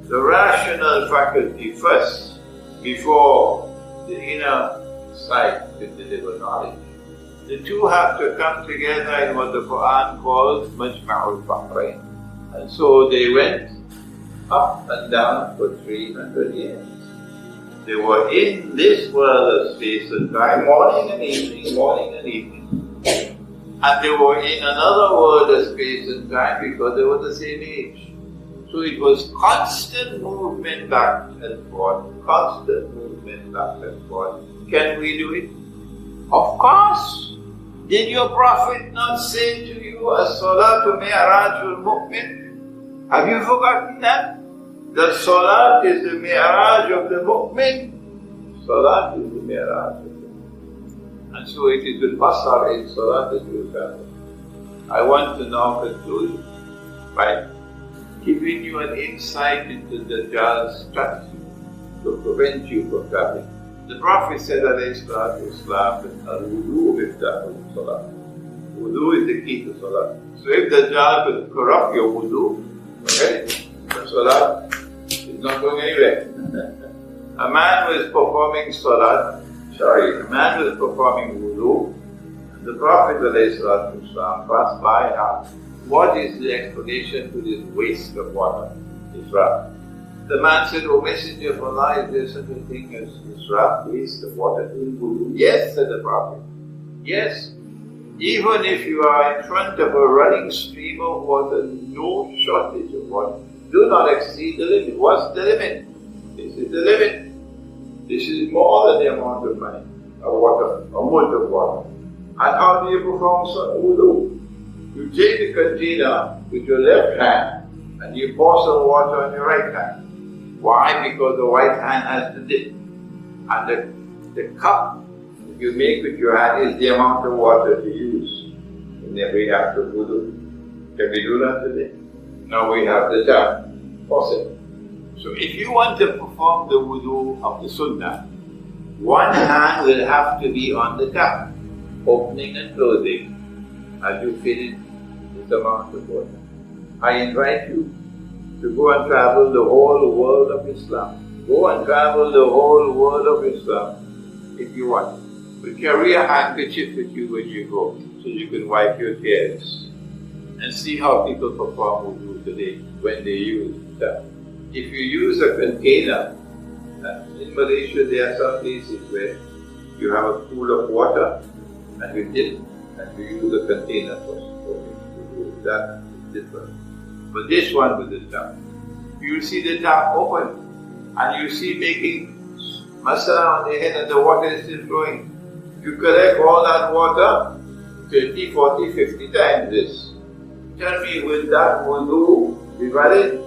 the rational faculty first, before the inner sight will deliver knowledge. The two have to come together in what the Quran calls Majma'ul Bahrain. And so they went up and down for 300 years. They were in this world of space and time, morning and evening, morning and evening. And they were in another world of space and time because they were the same age. So it was constant movement back and forth, constant movement back and forth. Can we do it? Of course! Did your Prophet not say to you, As-salatu mi'rajul mu'min? Have you forgotten that? The salat is the mi'raj of the mu'min. Salat is the mi'raj of the mu'min. And so it is with basar in salat that you travel. I want to now conclude by giving you an insight into the Dajjal's strategy to prevent you from traveling. The Prophet said, alayhi salatu wasalam, that al-wudu miftahu salat. Wudu is the key to salat. So if the Dajjal could corrupt your wudu, okay, the salat is not going anywhere. A man was performing wudu, and the Prophet ﷺ passed by and asked, what is the explanation to this waste of water, Isra? The man said, O Messenger of Allah, is there such a thing as Isra, waste of water in wudu? Yes, said the Prophet. Yes. Even if you are in front of a running stream of water, no shortage of water. Do not exceed the limit. What's the limit? This is the limit. This is more than the amount of money, of water, a mud of water. And how do you perform wudu? You take the container with your left hand and you pour some water on your right hand. Why? Because the right hand has the dip. And the cup you make with your hand is the amount of water to use in every act of wudu. Can we do that today? Now we have the tap, faucet. So if you want to perform the wudu of the Sunnah, one hand will have to be on the tap, opening and closing as you fill in this amount of water. I invite you to go and travel the whole world of Islam. Go and travel the whole world of Islam if you want. But carry a handkerchief with you when you go so you can wipe your tears and see how people perform wudu today when they use that. If you use a container, in Malaysia there are some places where you have a pool of water and you dip and you use a container for wudu. That is different. But this one with the tap, you see the tap open and you see making masala on the head and the water is still flowing. You collect all that water 30, 40, 50 times this. Tell me, will that wudu be valid?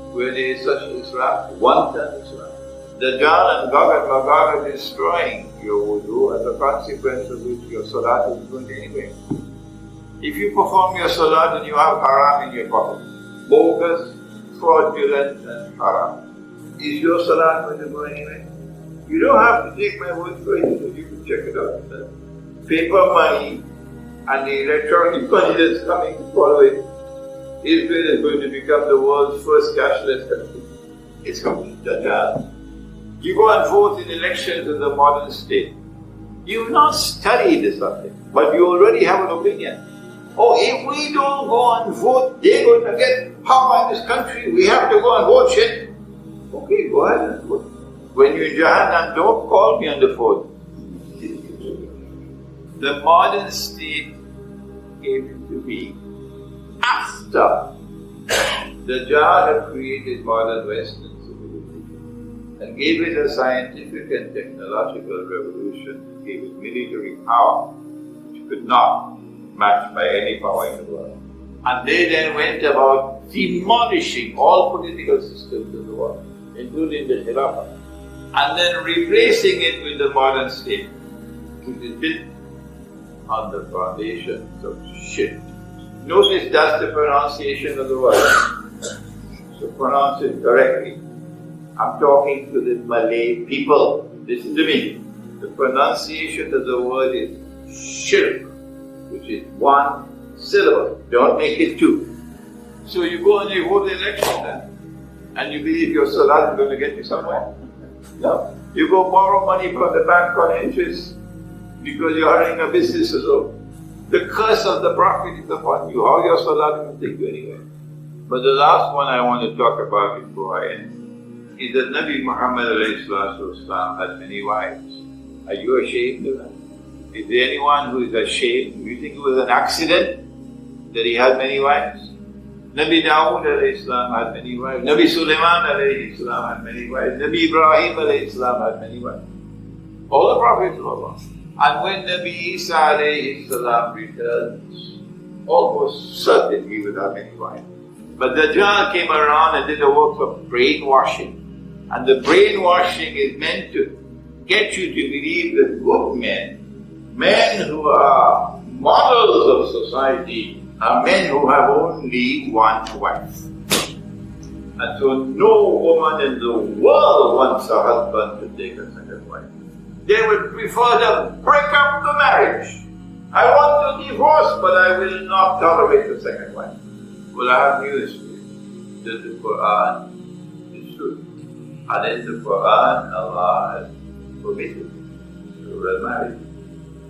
Where there is such Isra, one time Isra. Dajjal and Magog are destroying your wudu as a consequence of which your salat is going anyway. If you perform your salat and you have haram in your pocket, bogus, fraudulent and haram, is your salat going to go anyway? You don't have to take my word for it, you can check it out. Paper money and the electronic money that's coming to follow it, Israel is going to become the world's first cashless country. It's complete Dajjal. You go and vote in elections in the modern state. You've not studied the subject, but you already have an opinion. Oh, if we don't go and vote, they're going to get power in this country. We have to go and vote shit. Okay, go ahead and vote. When you're in Jahannam, don't call me on the phone. The modern state came into being after Dajjal had created modern Western civilization and gave it a scientific and technological revolution, gave it military power, which could not matched by any power in the world. And they then went about demolishing all political systems in the world, including the Khilafah, and then replacing it with the modern state, which is built on the foundations of shit. Notice that's the pronunciation of the word. So pronounce it correctly. I'm talking to the Malay people. Listen to me. The pronunciation of the word is shirk, which is one syllable. Don't make it two. So you go and you vote the election then, and you believe your salat is going to get you somewhere. No. You go borrow money from the bank on interest because you're running a business or so. The curse of the Prophet is upon you. How your salat will take you anywhere. But the last one I want to talk about before I end is that Nabi Muhammad had many wives. Are you ashamed of that? Is there anyone who is ashamed? Do you think it was an accident that he had many wives? Nabi Dawood had many wives. Nabi Sulaiman had many wives. Nabi Ibrahim had many wives. All the prophets of Allah. And when Nabi Isa returns, almost certain he would have many wives. But Dajjal came around and did a work of brainwashing. And the brainwashing is meant to get you to believe that good men who are models of society, are men who have only one wife. And so no woman in the world wants a husband to take a second wife. They would prefer to break up the marriage. I want to divorce, but I will not tolerate a second wife. Well, I have news for you. That the Quran is true. And in the Quran, Allah has permitted plural marriage.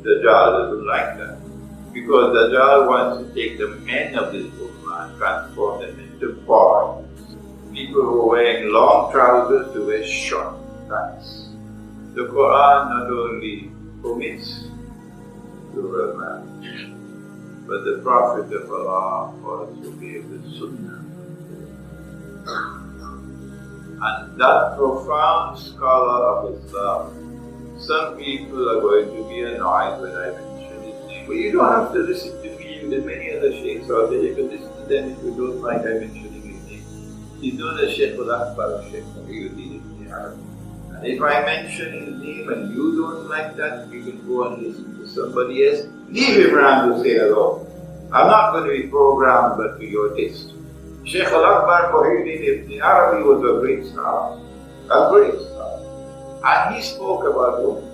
Dajjal doesn't like that. Because Dajjal wants to take the men of this Ummah and transform them into boys. People who are wearing long trousers to wear short pants. The Quran not only permits plural marriage, but the Prophet of Allah also gave the Sunnah. And that profound scholar of Islam, some people are going to be annoyed when I mention his name. But you don't have to listen to me. There are many other sheikhs out there. You can listen to them if you don't like I mentioning his name. He's known as Sheikh Al-Akbar, Sheikh Ibn Arabi. And if I mention his name and you don't like that, you can go and listen to somebody else. Leave Imran Hosein alone. I'm not going to be programmed but to your taste. Sheikh Al-Akbar Ibn Arabi was a great scholar. A great scholar. And he spoke about women.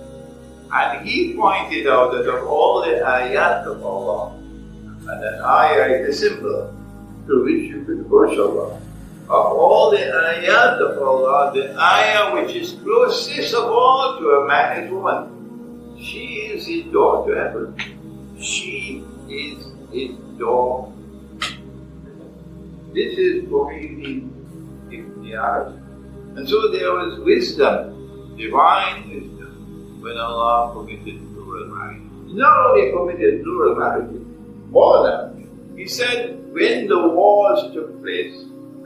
And he pointed out that of all the ayat of Allah, and an ayah is a symbol through which you can worship Allah. Of all the ayat of Allah, the ayah which is closest of all to a man is woman. She is his door to heaven. She is his door. This is Muhyiddin Ibn Arabi. And so there was wisdom, divine wisdom, when Allah permitted plural marriage. Not only permitted plural marriage, more than that. He said, when the wars took place,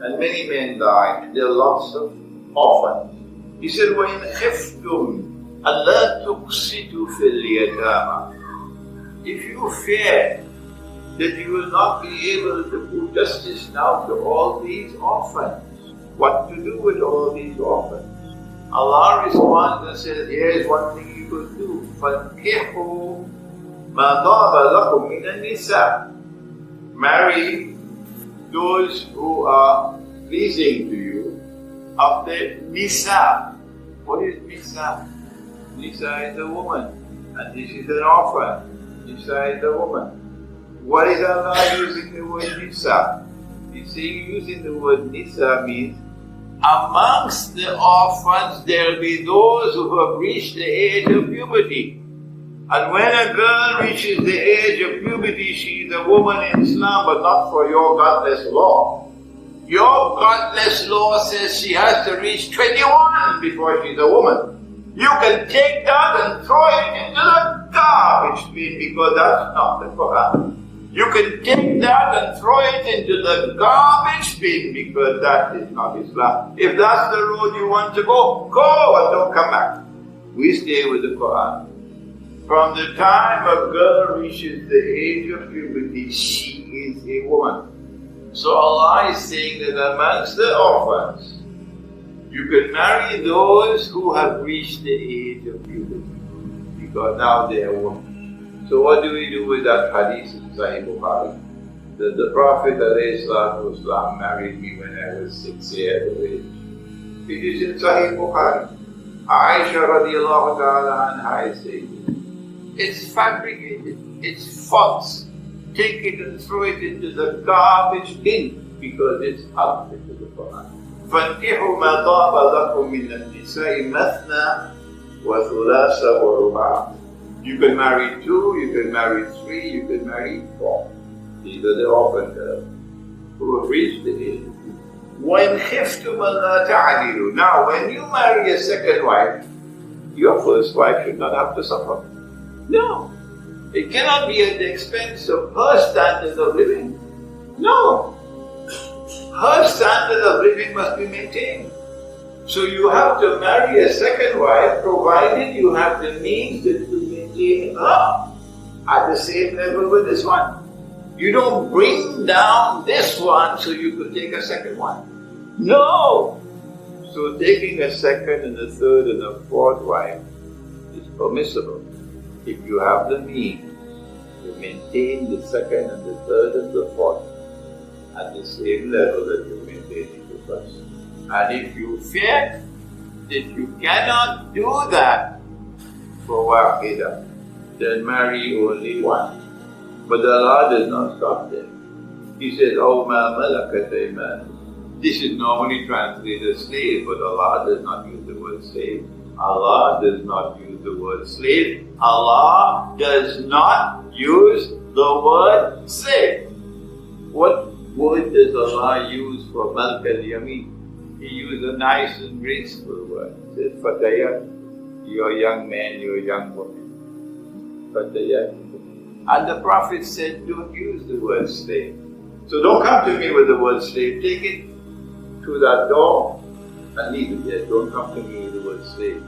and many men died, there are lots of orphans. He said, وَإِنْ خِفْتُمْ أَلَّا تُقْسِطُوا فِي الْيَتَامَى. If you fear that you will not be able to do justice now to all these orphans, what to do with all these orphans? Allah responds and says, here's one thing you could do. فَانْكِحُوا مَا طَابَ لَكُم مِّنَ النِّسَاءِ. Marry those who are pleasing to you of the Nisa. What is Nisa? Nisa is a woman, and this is an orphan. Nisa is a woman. What is Allah using the word Nisa? He's saying using the word Nisa means amongst the orphans there will be those who have reached the age of puberty. And when a girl reaches the age of puberty, she is a woman in Islam, but not for your godless law. Your godless law says she has to reach 21 before she's a woman. You can take that and throw it into the garbage bin because that's not the Quran. You can take that and throw it into the garbage bin because that is not Islam. If that's the road you want to go, go and don't come back. We stay with the Quran. From the time a girl reaches the age of puberty, she is a woman. So Allah is saying that amongst the orphans, you can marry those who have reached the age of puberty, because now they are women. So what do we do with that hadith in Sahih Bukhari? The Prophet ﷺ married me when I was 6 years of age. It is in Sahih Bukhari. Aisha radiallahu ta'ala anha is saying, it's fabricated, it's false. Take it and throw it into the garbage bin because it's out into the Quran. فَانْكِحُوا مَا طَابَ لَكُم مِّنَ النِّسَاءِ مَثْنَى وَثُلَاثَ وَرُبَاعَ. You can marry 2, you can marry 3, you can marry 4. These are the orphan girls who have reached the age. وَإِنْ خِفْتُمْ أَلَّا تَعْدِلُوا. Now, when you marry a second wife, your first wife should not have to suffer. No. It cannot be at the expense of her standard of living. No. Her standard of living must be maintained. So you have to marry a second wife provided you have the means to maintain her at the same level with this one. You don't bring down this one so you could take a second one. No. So taking a second and a third and a fourth wife is permissible if you have the means to maintain the second and the third and the fourth at the same level that you maintain the first. And if you fear that you cannot do that for wahida, then marry only one. But Allah does not stop there. He says, "Oh ma malakat aymanukum." This is normally translated slave, but Allah does not use the word slave. Allah does not use the word slave. Allah does not use the word slave. What word does Allah use for malak al-yamin? He used a nice and graceful word. He says, "Fatayat." You're a young man, you're a young woman. Fatayat. And the Prophet said, don't use the word slave. So don't come to me with the word slave. Take it to that door And leave it there. Don't come to me with the word slave.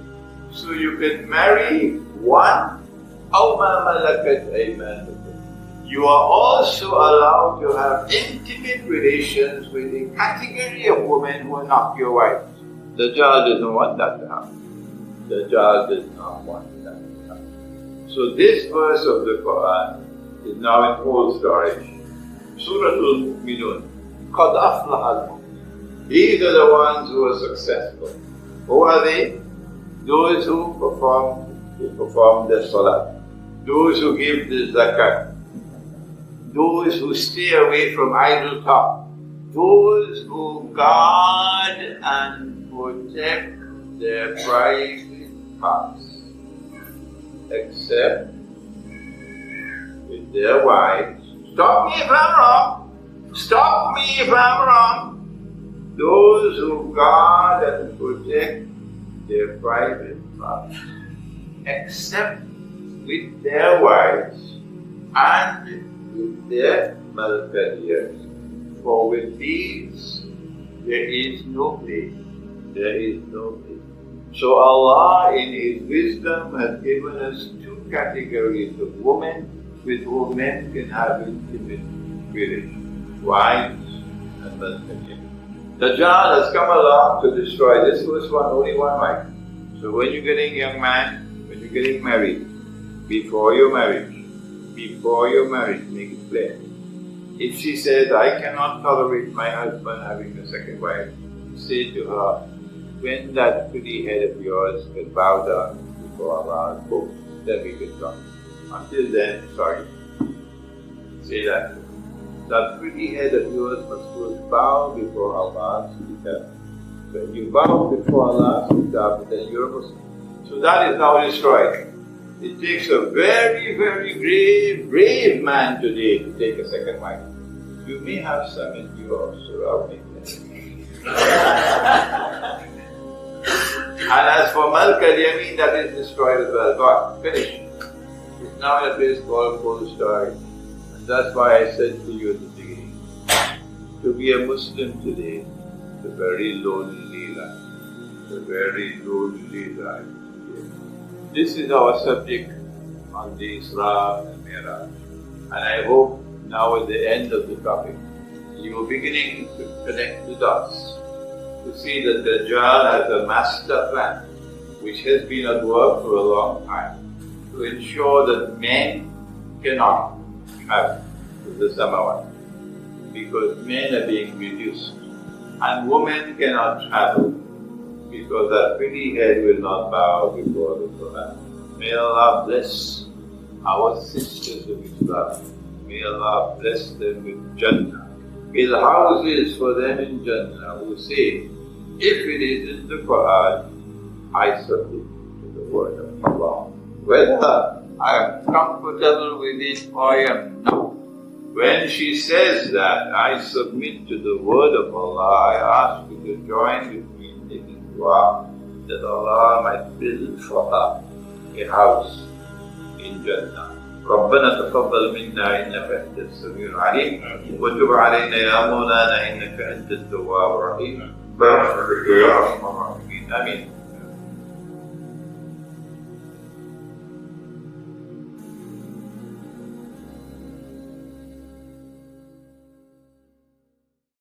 So you can marry one. أَوْ مَا مَلَكَتْ أَيْمَانُكُمْ. You are also allowed to have intimate relations with a category of women who are not your wives. Dajjal doesn't want that to happen. Dajjal does not want that to happen. So this verse of the Quran is now in full storage. Surah Al-Mu'minun. قَدْ أَفْلَحَ الْمُؤْمِنُونَ. These are the ones who are successful. Who are they? Those who perform the salah. Those who give the zakat. Those who stay away from idle talk. Those who guard and protect their private parts, except with their wives. Stop me if I'm wrong. Stop me if I'm wrong. Those who guard and protect their private parts, except with their wives and with their malkariyas. For with these there is no play. There is no play. So Allah in His wisdom has given us two categories of women with whom men can have intimate relations. Wives and malkariyas. Dajjal has come along to destroy this first one, only one wife. So when you're getting young man, when you're getting married, before your marriage, make it clear. If she says, I cannot tolerate my husband having a second wife, say to her, when that pretty head of yours can bow down before Allah's book, then we can talk. Until then, sorry. Say that. That pretty head of yours must first bow before Allah's kitab. When you bow before Allah's kitab, then you're a Muslim. So that is now destroyed. It takes a very, very brave man today to take a second wife. You may have some in yours, so I'll make that. And as for Malka Yamin, that is destroyed as well. God, finished. It's now in a place called full story. And that's why I said to you at the beginning, to be a Muslim today is a very lonely life. A very lonely life. This is our subject on the Isra and Mi'raj. And I hope now at the end of the topic, you are beginning to connect the dots, to see that Dajjal has a master plan, which has been at work for a long time, to ensure that men cannot have the Samawat, because men are being reduced, and women cannot travel, because that pretty head will not bow before the Quran. May Allah bless our sisters of Islam. May Allah bless them with Jannah. Build houses for them in Jannah who say, if it is in the Quran, I submit to the word of Allah. Whether I am comfortable with it or I am not. When she says that, I submit to the word of Allah, I ask you to join with me in taking dua that Allah might build for her a house in Jannah. ربنا تقبل منا إنك أنت السميع العليم وتب علينا يا مولانا إنك أنت التواب الرحيم برحمتك يا أرحم الراحمين آمين.